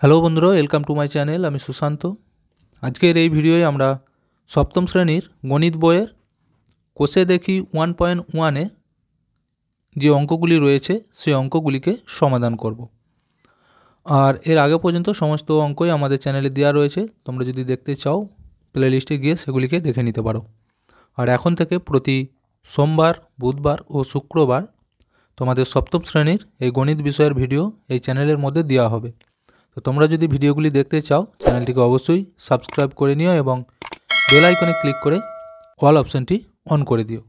Hello বন্ধুরা, welcome to my channel. আমি সুশান্ত। আজকের এই ভিডিওয়ে আমরা সপ্তম শ্রেণীর গণিত বইয়ের কোষে দেখি 1.1-এ যে অঙ্কগুলি রয়েছে সেই অঙ্কগুলিকে সমাধান করব। আর এর আগে পর্যন্ত সমস্ত অঙ্কই আমাদের চ্যানেলে দেওয়া রয়েছে। তোমরা যদি দেখতে চাও প্লেলিস্টে গিয়ে সেগুলিকে দেখে নিতে পারো। আর এখন থেকে প্রতি সোমবার, বুধবার ও শুক্রবার তোমাদের সপ্তম শ্রেণীর এই গণিত বিষয়ের ভিডিও এই চ্যানেলের মধ্যে দেওয়া হবে। তো তোমরা যদি ভিডিওগুলি দেখতে চাও চ্যানেলটিকে অবশ্যই সাবস্ক্রাইব করে নিও এবং বেল আইকনে ক্লিক করে অল অপশানটি অন করে দিও।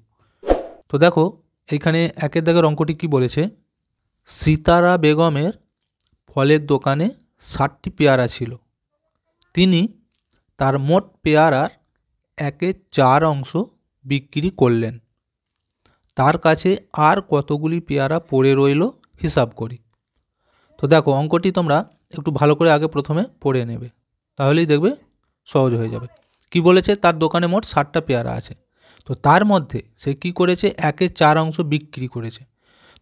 তো দেখো এইখানে একের দাগের অঙ্কটি কি বলেছে, সিতারা বেগমের ফলের দোকানে 60টি পেয়ারা ছিল। তিনি তার মোট পেয়ারার 1/4 অংশ বিক্রি করলেন। তার কাছে আর কতগুলি পেয়ারা পড়ে রইল হিসাব করি। তো দেখো অঙ্কটি তোমরা একটু ভালো করে আগে প্রথমে পড়ে নেবে, তাহলেই দেখবে সহজ হয়ে যাবে। কি বলেছে, তার দোকানে মোট 60টা পেয়ারা আছে। তো তার মধ্যে সে কি করেছে, 1/4 অংশ বিক্রি করেছে।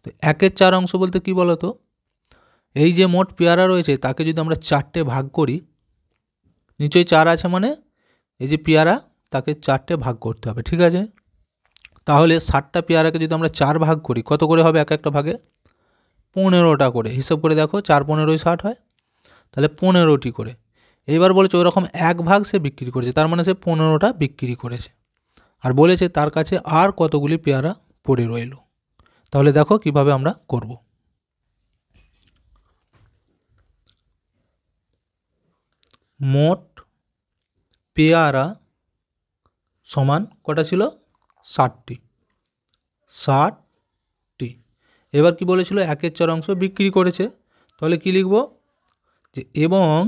তো 1/4 অংশ বলতে কি বলো তো, এই যে মোট পেয়ারা রয়েছে তাকে যদি আমরা 4টে ভাগ করি, নিচয়ই 4 আছে মানে এই যে পেয়ারা তাকে 4টে ভাগ করতে হবে, ঠিক আছে। তাহলে 60টা পেয়ারাকে যদি আমরা 4 ভাগ করি, কত করে হবে এক একটা ভাগে? 15টা করে। হিসাব করে দেখো, 4 15 60 হয়, তাহলে 15টি করে। এইবার বলেছে ওরকম 1 ভাগ সে বিক্রি করেছে, তার মানে সে 15টা বিক্রি করেছে। আর বলেছে তার কাছে আর কতগুলি পেয়ারা পড়ে রইল। তাহলে দেখো কিভাবে আমরা করব। মোট পেয়ারা সমান কটা ছিল? 60টি। 60টি। এবার কি বলেছিল, 1/4 অংশ বিক্রি করেছে। তাহলে কি লিখব, যে এবং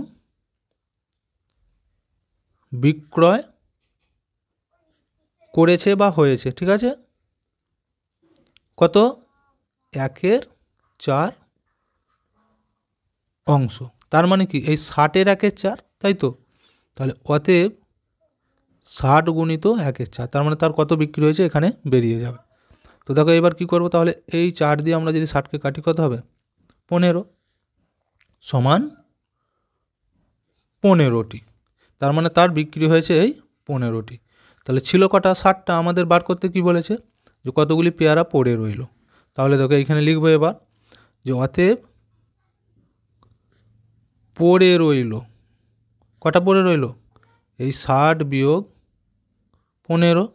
বিক্রয় করেছে বা হয়েছে, ঠিক আছে। কত? 1/4 অংশ। তার মানে কি, এই 60-এর 1/4, তাই তো। তাহলে অতএব 60 গুণিত 1/4, তার মানে তার কত বিক্রি হয়েছে এখানে বেরিয়ে যাবে। তো দেখো এবার কি করব, তাহলে এই 4 দিয়ে আমরা যদি 60কে কাটি কত হবে? 15 সমান 15টি। তার মানে তার বিক্রি হয়েছে এই 15টি। তাহলে ছিল কটা? 60টা। আমাদের বার করতে কি বলেছে, যে কতগুলি পেয়ারা পড়ে রইল। তাহলে দেখো এখানে লিখবো এবার, যে অতএব পড়ে রইল, কটা পড়ে রইল? এই 60 বিয়োগ 15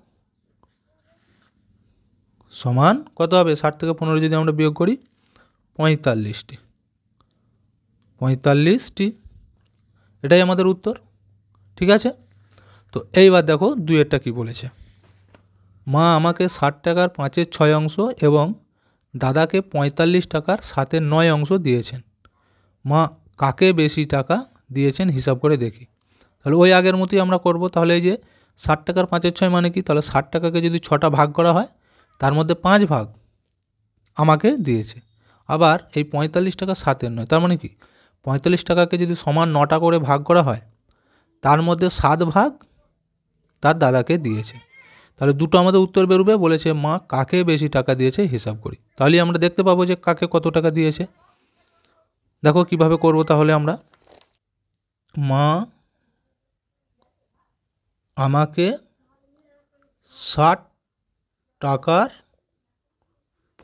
সমান কত হবে? 60 থেকে 15 যদি আমরা বিয়োগ করি, 45টি। 45টি, এটাই আমাদের উত্তর, ঠিক আছে। তো এইবার দেখো দুইয়েরটা কি বলেছে, মা আমাকে 60 টাকার 5/6 অংশ এবং দাদাকে 45 টাকার 7/9 অংশ দিয়েছেন। মা কাকে বেশি টাকা দিয়েছেন হিসাব করে দেখি। তাহলে ওই আগের মতোই আমরা করব। তাহলে এই যে 60 টাকার 5/6 মানে কি, তাহলে 60 টাকাকে যদি 6টা ভাগ করা হয়, তার মধ্যে 5 ভাগ আমাকে দিয়েছে। আবার এই 45 টাকা 7/9, তার মানে কি 45 টাকাকে যদি সমান 9টা করে ভাগ করা হয়, তার মধ্যে 7 ভাগ তার দাদাকে দিয়েছে। তাহলে দুটো আমাদের উত্তর বেরোবে। বলেছে মা কাকে বেশি টাকা দিয়েছে হিসাব করি। তাহলে আমরা দেখতে পাবো যে কাকে কত টাকা দিয়েছে। দেখো কিভাবে করব। তাহলে আমরা, মা আমাকে 60 টাকার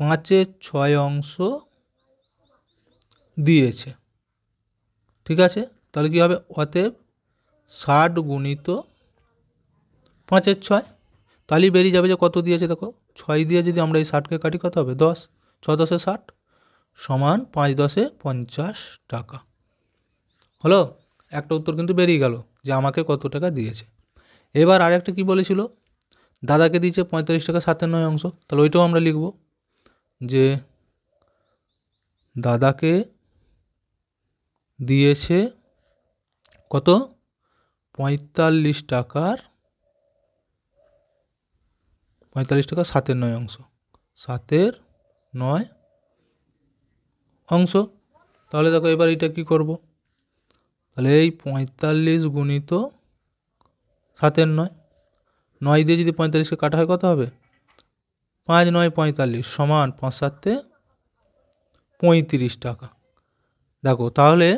5/6 অংশ দিয়েছে, ঠিক আছে। তাহলে কি হবে, অতএব 60 গুণিত 5/6, তাহলেই বেরিয়ে যাবে যে কত দিয়েছে। দেখো 6 দিয়ে যদি আমরা এই 60কে কাটি কত হবে? 10। 6 10 60 সমান 5 10 50 টাকা। হলো, একটা উত্তর কিন্তু বেরিয়ে গেল যে আমাকে কত টাকা দিয়েছে। এবার আরেকটা কি বলেছিল, দাদাকে দিয়েছে 45 টাকা 7/9 অংশ। তাহলে ওইটাও আমরা লিখব, যে দাদাকে দিয়েছে কত? 45 টাকার 7/9 অংশ। 7/9 অংশ। তাহলে দেখো এবার এটা কি করব, তাহলে এই 45 গুণিত 7/9, 9 দিয়ে যদি 45কে কাটা হয় কত হবে? 5 9 45 সমান 5 7 35 টাকা। দেখো তাহলে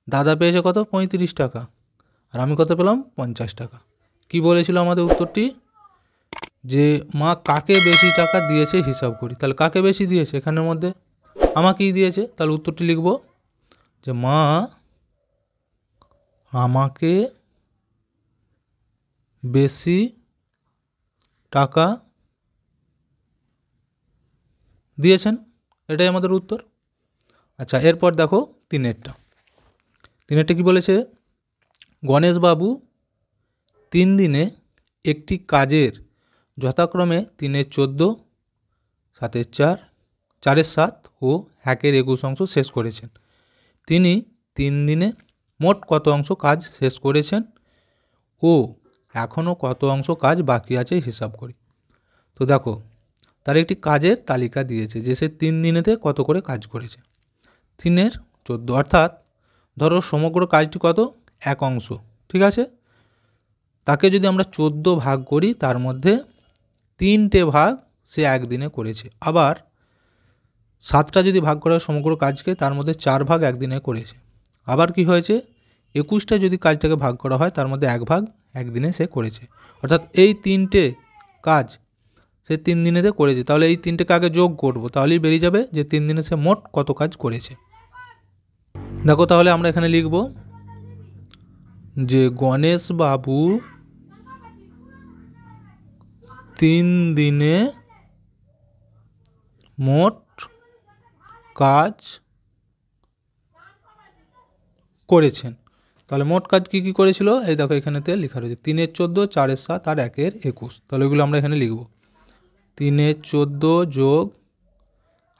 দাদা পেয়েছে কত 35 টাকা, আর আমি কত পেলাম 50 টাকা। কি বলেছিল আমাদের উত্তরটি, যে মা কাকে বেশি টাকা দিয়েছে হিসাব করি। তাহলে কাকে বেশি দিয়েছে, এখানের মধ্যে আমাকেই দিয়েছে। তাহলে উত্তরটি লিখব যে মা আমাকে বেশি টাকা দিয়েছেন, এটাই আমাদের উত্তর। আচ্ছা, এরপর দেখো তিনেরটা কি বলেছে, গণেশবাবু 3 দিনে একটি কাজের যথাক্রমে 3-14, 7-4, 4-7 ও 1-21 অংশ শেষ করেছেন। তিনি 3 দিনে মোট কত অংশ কাজ শেষ করেছেন ও এখনও কত অংশ কাজ বাকি আছে হিসাব করি। তো দেখো, তার একটি কাজের তালিকা দিয়েছে যে সে 3 দিনেতে কত করে কাজ করেছে। 3-14, অর্থাৎ ধরো সমগ্র কাজটি কত, 1 অংশ, ঠিক আছে। তাকে যদি আমরা 14 ভাগ করি, তার মধ্যে 3টে ভাগ সে একদিনে করেছে। আবার 7টা যদি ভাগ করা হয় সমগ্র কাজকে, তার মধ্যে 4 ভাগ একদিনে করেছে। আবার কি হয়েছে, 21টা যদি কাজটাকে ভাগ করা হয়, তার মধ্যে 1 ভাগ একদিনে সে করেছে। অর্থাৎ এই 3টে কাজ সে 3 দিনেতে করেছে। তাহলে এই 3টেকে আগে যোগ করব, তাহলেই বেরিয়ে যাবে যে 3 দিনে সে মোট কত কাজ করেছে। দেখো, তাহলে আমরা এখানে লিখব যে গণেশবাবু 3 দিনে মোট কাজ করেছেন। তাহলে মোট কাজ কি কি করেছিল, এই দেখো এখানেতে লেখা রয়েছে 3-14, 4-7 আর 1-21। তাহলে এগুলো আমরা এখানে লিখব, 3-14 যোগ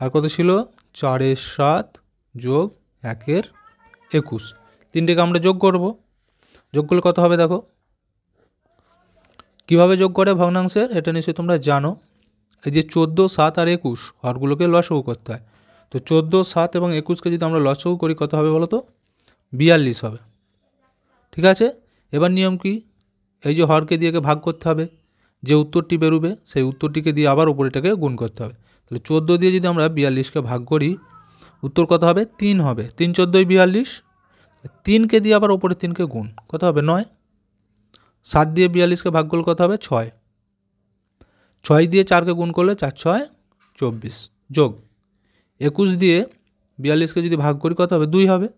আর কত ছিল 4-7 যোগ 1-21, 3টেকে আমরা যোগ করব। যোগ করলে কত হবে দেখো, কিভাবে যোগ করে ভগ্নাংশের, এটা নিশ্চয়ই তোমরা জানো। এই যে 14, 7 আর 21 হরগুলোকে লসাগু করতে হয়। তো 14, 7 এবং 21কে যদি আমরা লসাগু করি কত হবে বলো তো, 42 হবে, ঠিক আছে। এবার নিয়ম কি, এই যে হরকে দিয়ে ভাগ করতে হবে, যে উত্তরটি বেরোবে সেই উত্তরটিকে দিয়ে আবার উপরেটাকে গুণ করতে হবে। তাহলে 14 দিয়ে যদি আমরা 42কে ভাগ করি, উত্তর কত হবে, 3 হবে। 3-14 42, 3কে দিয়ে আবার উপরে 3কে গুণ, কত হবে 9। 7 দিয়ে 42কে ভাগ করলে কত হবে 6। 6 দিয়ে 4কে গুণ করলে 4-6 24, যোগ 21 দিয়ে 42কে যদি ভাগ করি কত হবে 2 হবে।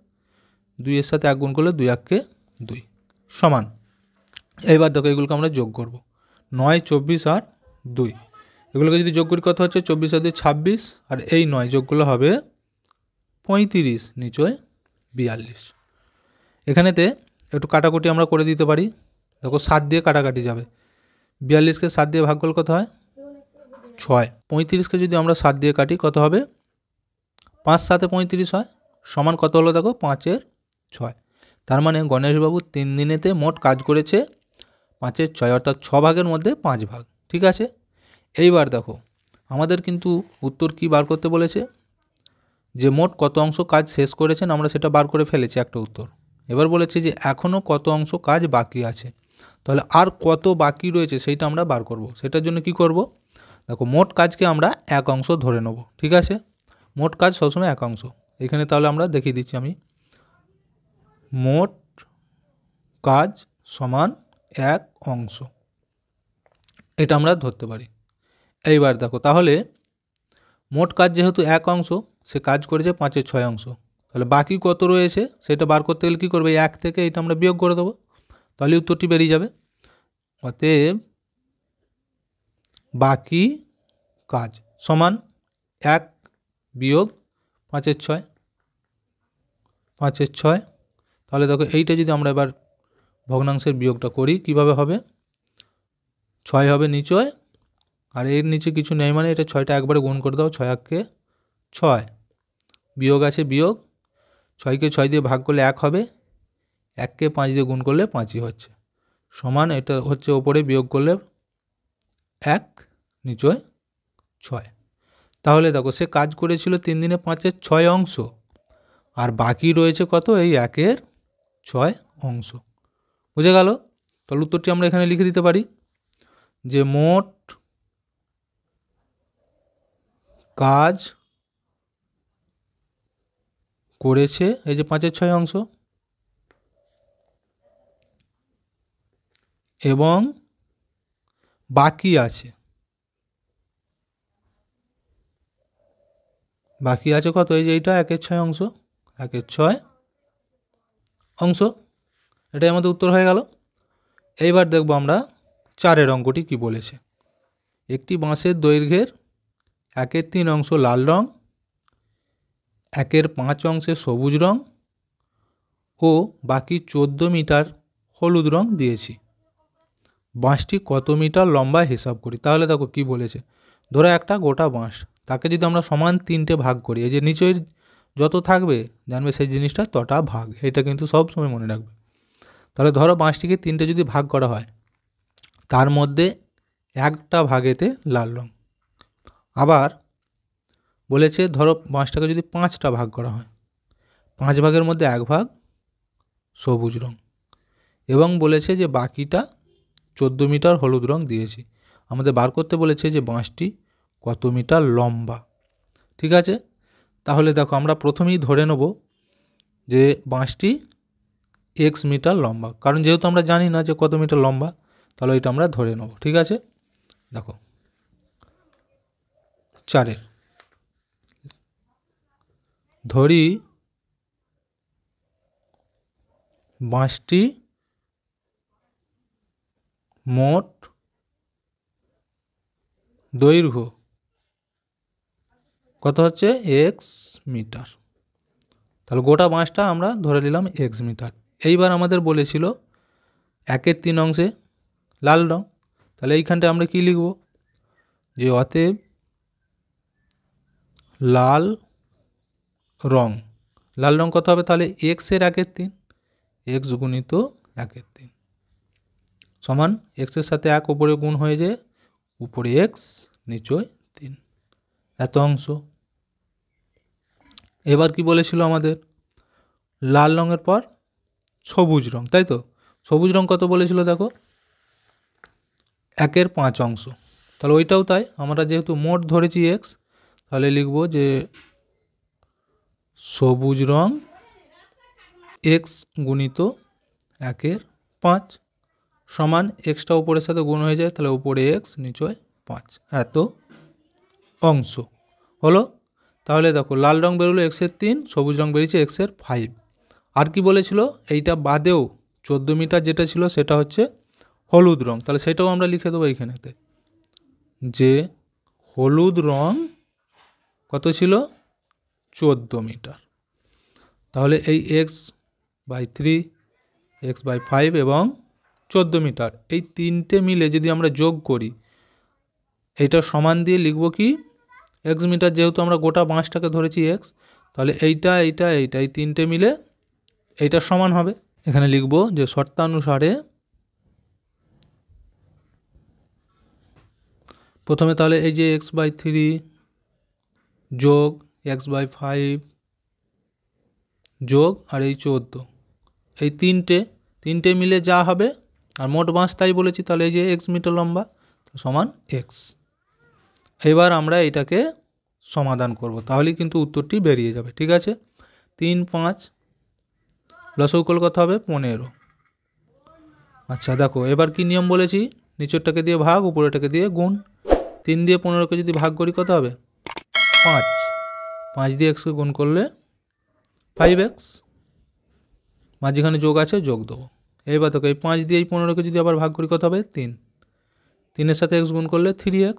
2 এর সাথে 1 গুণ করলে 2-1-2 সমান। এবার দেখো এগুলোকে আমরা যোগ করব, 9, 24 আর 2, এগুলোকে যদি যোগ করি কত হচ্ছে 24 আর 2 26, আর এই 9 যোগ করলে হবে 35, নিচয় 42। এখানেতে একটু কাটাকুটি আমরা করে দিতে পারি। দেখো 7 দিয়ে কাটাকাটি যাবে, 42কে 7 দিয়ে ভাগ করলে কত হয় 6। 35কে যদি আমরা 7 দিয়ে কাটি কত হবে, 5-7 35 হয়, সমান কত হলো দেখো 5-6। তার মানে গণেশবাবু 3 দিনেতে মোট কাজ করেছে 5-6, অর্থাৎ 6 ভাগের মধ্যে 5 ভাগ, ঠিক আছে। এইবার দেখো আমাদের কিন্তু উত্তর কি বার করতে বলেছে, যে মোট কত অংশ কাজ শেষ করেছেন আমরা সেটা বার করে ফেলেছি একটা উত্তর। এবার বলেছে যে এখনও কত অংশ কাজ বাকি আছে, তাহলে আর কত বাকি রয়েছে সেইটা আমরা বার করব। সেটার জন্য কি করব, দেখো মোট কাজকে আমরা 1 অংশ ধরে নেব, ঠিক আছে। মোট কাজ সবসময় 1 অংশ। এখানে তাহলে আমরা দেখিয়ে দিচ্ছি আমি, মোট কাজ সমান 1 অংশ, এটা আমরা ধরতে পারি। এইবার দেখো তাহলে মোট কাজ যেহেতু 1 অংশ, সে কাজ করেছে 5/6 অংশ, তাহলে বাকি কত রয়েছে সেটা বার করতে গেলে কী করবে, 1 থেকে এটা আমরা বিয়োগ করে দেবো, তাহলে উত্তরটি বেরিয়ে যাবে। অতএব বাকি কাজ সমান 1 বিয়োগ 5/6, 5/6। তাহলে দেখো এইটা যদি আমরা এবার ভগ্নাংশের বিয়োগটা করি কিভাবে হবে, 6 হবে নিচয়, আর এর নিচে কিছু নেই মানে এটা 6টা একবারে গুণ করে দাও, 6-1-6, বিয়োগ আছে বিয়োগ, 6কে 6 দিয়ে ভাগ করলে 1 হবে, 1কে 5 দিয়ে গুণ করলে 5ই হচ্ছে, সমান এটা হচ্ছে ওপরে বিয়োগ করলে 1, নিচয় 6। তাহলে দেখো সে কাজ করেছিল 3 দিনে 5/6 অংশ, আর বাকি রয়েছে কত, এই 1/6 অংশ। বুঝে গেল? তাহলে উত্তরটি আমরা এখানে লিখে দিতে পারি যে মোট কাজ করেছে এই যে 5/6 অংশ, এবং বাকি আছে কত, এই যে এইটা 1/6 অংশ, 1/6 অংশ, এটাই আমাদের উত্তর হয়ে গেল। এইবার দেখব আমরা 4 অঙ্কটি কি বলেছে। একটি বাঁশের দৈর্ঘ্যের 1/3 অংশ লাল রং, 1/5 অংশে সবুজ রং ও বাকি 14 মিটার হলুদ রং দিয়েছি। বাঁশটি কত মিটার লম্বা হিসাব করি। তাহলে দেখো কি বলেছে, ধরো একটা গোটা বাঁশ, তাকে যদি আমরা সমান 3টে ভাগ করি, এই যে নিচের যত থাকবে জানবে সেই জিনিসটা তটা ভাগ, এটা কিন্তু সব সময় মনে রাখবে। তাহলে ধরো বাঁশটিকে 3টে যদি ভাগ করা হয়, তার মধ্যে একটা ভাগেতে লাল রং। আবার বলেছে ধরো বাঁশটাকে যদি 5টা ভাগ করা হয়, 5 ভাগের মধ্যে 1 ভাগ সবুজ রং, এবং বলেছে যে বাকিটা 14 মিটার হলুদ রং দিয়েছি। আমাদের বার করতে বলেছে যে বাঁশটি কত মিটার লম্বা। ঠিক আছে, তাহলে দেখো আমরা প্রথমেই ধরে নেব যে বাঁশটি x মিটার লম্বা, কারণ যেহেতু আমরা জানি না যে কত মিটার লম্বা, তাহলে এটা আমরা ধরে নেব। ঠিক আছে, দেখো 4 ধরি বাঁশটি মোট দৈর্ঘ্য কত হচ্ছে x মিটার। তাহলে গোটা বাঁশটা আমরা ধরে নিলাম x মিটার। এইবার আমাদের বলেছিল 1/3 অংশে লাল রং, তাহলে এইখানটা আমরা কি লিখব, যে অতএব লাল রং কত হবে, তাহলে x এর 1/3, x গুণিত 1/3 সমান x এর সাথে 1 উপরে গুণ হয়ে যায়, উপরে x নিচে 3, এত অংশ। এবার কি বলেছিল আমাদের, লাল রঙের পর সবুজ রং, তাই তো। সবুজ রং কত বলেছিল দেখো, 1/5 অংশ, তাহলে ওইটাও তাই। আমরা যেহেতু মোট ধরেছি x, তাহলে লিখব যে সবুজ রং x গুণিত 1/5 সমান এক্সটা উপরের সাথে গুণ হয়ে যায়, তাহলে উপরে x নিচে 5, এত অংশ হলো। তাহলে দেখো লাল রং বেরোলো x-এর 3, সবুজ রং বেরিয়েছে x-এর 5। আর কি বলেছিল, এইটা বাদেও 14 মিটার যেটা ছিল সেটা হচ্ছে হলুদ রং, তাহলে সেটাও আমরা লিখে দেবো এইখানেতে, যে হলুদ রং কত ছিল 14 মিটার। তাহলে এই x/3, x/5 এবং 14 মিটার, এই 3টে মিলে যদি আমরা যোগ করি, এইটা সমান দিয়ে লিখব কি x মিটার, যেহেতু আমরা গোটা বাঁশটাকে ধরেছি x, তাহলে এইটা এই 3টে মিলে এইটা সমান হবে। এখানে লিখব যে শর্তানুসারে প্রথমে তাহলে এই যে x/3 যোগ x/5 যোগ আর এই 14, এই 3টে মিলে যা হবে, আর মোট বাঁশ তাই বলেছি, তাহলে এই যে x মিটার লম্বা সমান x। এবার আমরা এটাকে সমাধান করব, তাহলেই কিন্তু উত্তরটি বেরিয়ে যাবে। ঠিক আছে, 3, 5 লসাগু করলে কত হবে 15। আচ্ছা দেখো এবার কি নিয়ম বলেছি, নিচেরটাকে দিয়ে ভাগ, উপরেরটাকে দিয়ে গুণ। 3 দিয়ে 15কে যদি ভাগ করি কত হবে 5, 5 দিয়ে xকে গুণ করলে 5x, মাঝখানে যোগ আছে যোগ দেবো। এইবার দেখো এই 5 দিয়ে এই 15কে যদি আবার ভাগ করি কত হবে 3, 3-এর সাথে x গুণ করলে 3x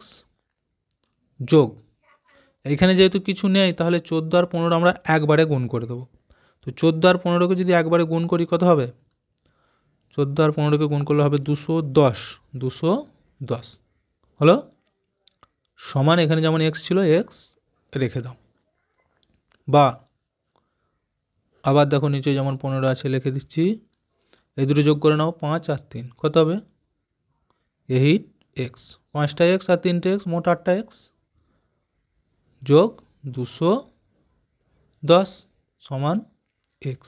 যোগ, এইখানে যেহেতু কিছু নেই তাহলে 14 আর 15 আমরা একবারে গুণ করে দেবো। তো 14 আর 15কে যদি একবারে গুণ করি কত হবে, 14 আর 15কে গুণ করলে হবে 210 হলো, সমান এখানে যেমন x ছিল x রেখে দাও, বা আবার দেখো নিচে যেমন 15 আছে লিখে দিচ্ছি, এই দুটো যোগ করে নাও, 5 আর 3 কত হবে 8x, 5টা x আর 3টে x, মোট 8টা x যোগ 210 সমান x।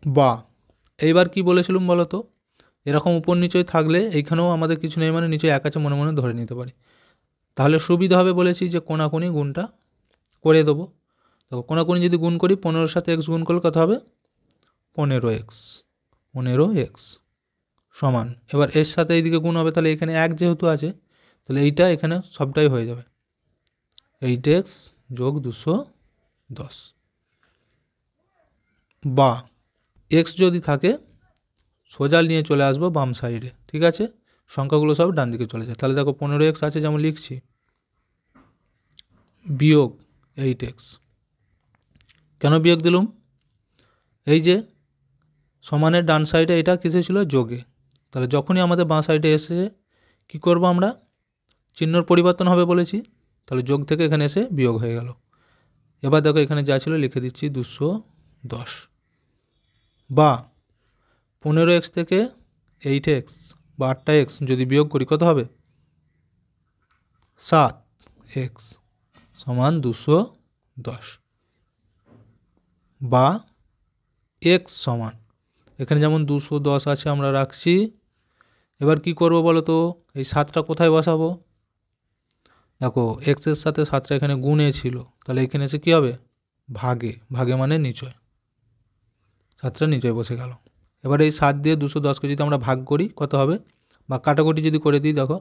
বা এইবার কি বলেছিলাম বলো তো, এরকম উপর নিচে থাকলে এইখানেও আমাদের কিছু নেই, মানে নিচে এক আছে মনে মনে ধরে নিতে পারি, তাহলে সুবিধা হবে বলেছি যে কোনাকুনি গুণটা করে দেবো। দেখো কোনাকুনি যদি গুণ করি, 15-এর সাথে x গুণ করলে কত হবে 15x সমান, এবার এর সাথে এইদিকে গুণ হবে, তাহলে এখানে 1 যেহেতু আছে তাহলে এইটা এখানে সবটাই হয়ে যাবে 8x যোগ 210। বা x যদি থাকে সোজা নিয়ে চলে আসবো বাম সাইডে, ঠিক আছে, সংখ্যাগুলো সব ডান দিকে চলে যায়। তাহলে দেখো 15x আছে যেমন লিখছি, বিয়োগ 8x। কেন বিয়োগ দিলুম? এই যে সমানের ডান সাইডে এটা কিসে ছিল? যোগে। তাহলে যখনই আমাদের বাঁ সাইডে এসেছে কী করব আমরা? চিহ্নর পরিবর্তন হবে বলেছি, তাহলে যোগ থেকে এখানে এসে বিয়োগ হয়ে গেল। এবার দেখো এখানে যা ছিল লিখে দিচ্ছি 210। বা 15x থেকে 8x বা 8x যদি বিয়োগ করি কত হবে? 7x সমান 210। বা x সমান, এখানে যেমন 210 আছে আমরা রাখছি। এবার কি করব বলো তো? এই 7টা কোথায় বসাবো? দেখো এক্সের সাথে 7টা এখানে গুণে ছিল, তাহলে এখানে এসে কী হবে? ভাগে। ভাগে মানে নিচয়, 7টা নিচয় বসে গেল। এবার এই 7 দিয়ে 210কে যদি আমরা ভাগ করি কত হবে? বা কাটাকুটি যদি করে দিই, দেখো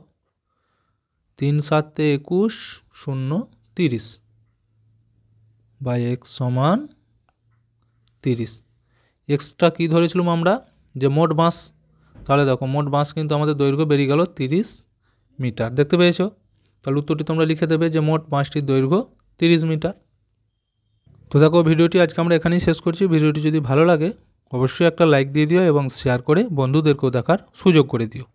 3 7 21 0 30 বা x সমান 30। এক্সটা কী ধরেছিলাম আমরা? যে মোট বাঁশ। তাহলে দেখো মোট বাঁশ কিন্তু আমাদের দৈর্ঘ্য বেরিয়ে গেল 30 মিটার। দেখতে পেয়েছো? তাহলে উত্তরটি তোমরা লিখে দেবে যে মোট বাঁশটির দৈর্ঘ্য 30 মিটার। তো দেখো ভিডিওটি আজকে আমরা এখানেই শেষ করছি। ভিডিওটি যদি ভালো লাগে অবশ্যই একটা লাইক দিয়ে দিও এবং শেয়ার করে বন্ধুদেরকেও দেখার সুযোগ করে দিও।